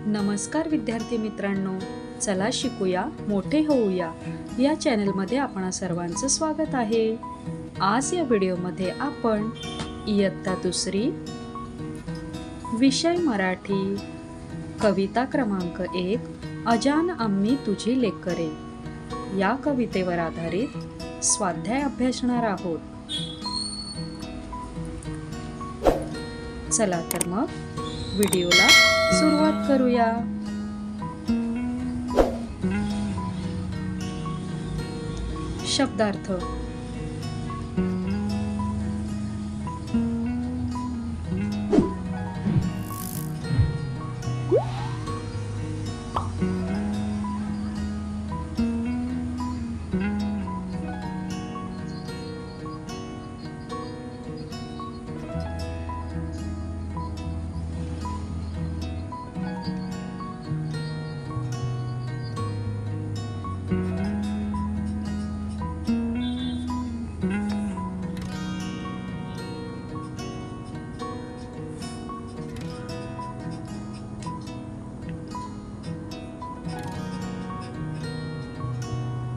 नमस्कार विद्यार्थी मित्रांनो, चला शिकूया मोठे होऊया या चॅनलमध्ये आपणा सर्वांचं स्वागत आहे। आज या व्हिडिओमध्ये आपण इयत्ता दुसरी विषय मराठी कविता क्रमांक 1 अजान आम्ही तुझी लेकरे या कवितेवर आधारित स्वाध्याय अभ्यासणार आहोत। चला तर मग व्हिडिओला सुरुवात करूया। शब्दार्थ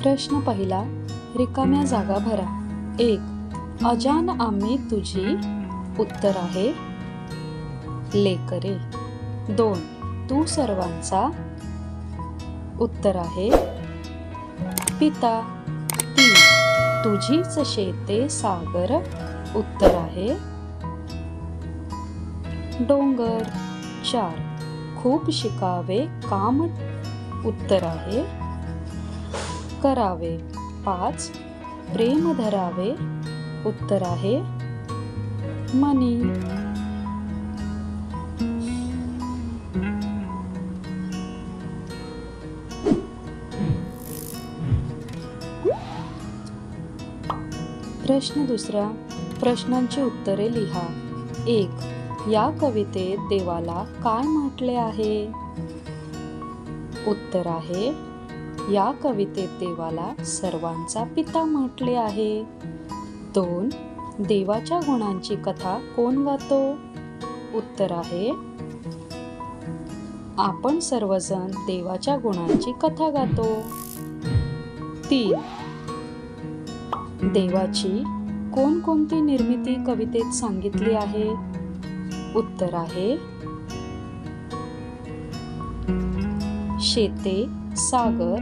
प्रश्न पहिला, रिकाम्या जागा भरा। 1. अजान आम्ही तुझी उत्तर आहे लेकरे। 2. तू सर्वांचा उत्तर आहे पिता। 3. तुझीच शेते सागर उत्तर आहे डोंगर। 4. खूप शिकावे काम उत्तर आहे करावे। 5. प्रेम धरावे उत्तर आहे मनी। प्रश्न दुसरा, प्रश्नांची उत्तरे लिहा। 1. या कवितेत देवाला काय म्हटले आहे? उत्तर आहे या कवितेत देवाला सर्वांचा पिता म्हटले आहे। 2. देवाच्या गुणांची कथा कोण गातो? उत्तर आहे आपण सर्वजण देवाच्या गुणांची कथा गातो। 3. देवाची कोणकोणती निर्मिती कवितेत सांगितली आहे? उत्तर आहे शेते, सागर,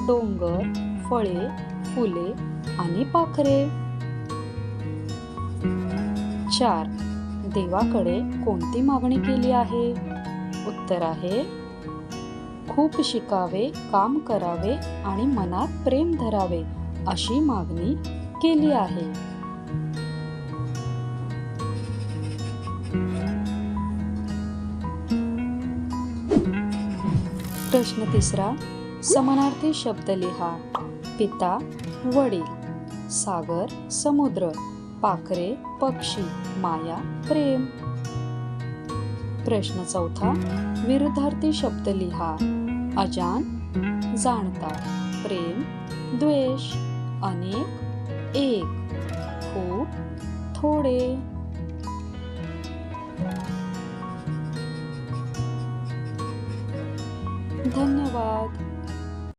डोंगर, फळे, फुले आणि पाखरे। 4. देवाकडे कोणती मागणी केली आहे? उत्तर आहे खूप शिकावे, काम करावे आणि मनात प्रेम धरावे अशी मागणी केली आहे। प्रश्न तिसरा, समानार्थी शब्द लिहा। पिता, वडील, सागर, समुद्र, पाखरे, पक्षी, माया, प्रेम। प्रश्न चौथा, विरुद्धार्थी शब्द लिहा। अजान, जाणता, प्रेम, द्वेष, अनेक, एक, खूप, थोडे। धन्यवाद।